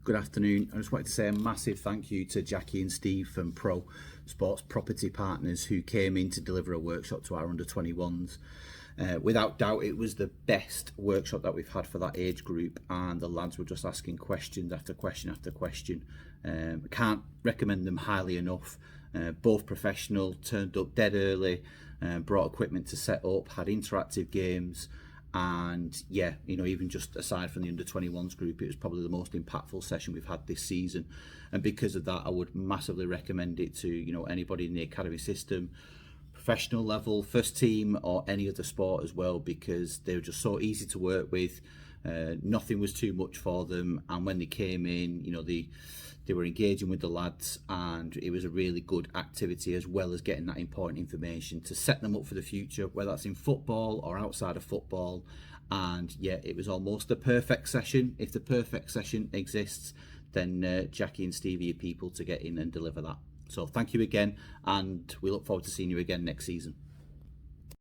Good afternoon. I just wanted to say a massive thank you to Jackie and Steve from Pro Sports Property Partners who came in to deliver a workshop to our under-21s. Without doubt, it was the best workshop that we've had for that age group, and the lads were just asking questions after question after question. Can't recommend them highly enough. Both professional, turned up dead early, brought equipment to set up, had interactive games. And yeah, even just aside from the under-21s group, it was probably the most impactful session we've had this season. And because of that, I would massively recommend it to anybody in the academy system, professional level, first team, or any other sport as well, because they were just so easy to work with. Nothing was too much for them, and when they came in, they were engaging with the lads, and it was a really good activity, as well as getting that important information to set them up for the future, whether that's in football or outside of football. And yeah, it was almost the perfect session. If the perfect session exists, then Jackie and Stevie are people to get in and deliver that. So thank you again, and we look forward to seeing you again next season.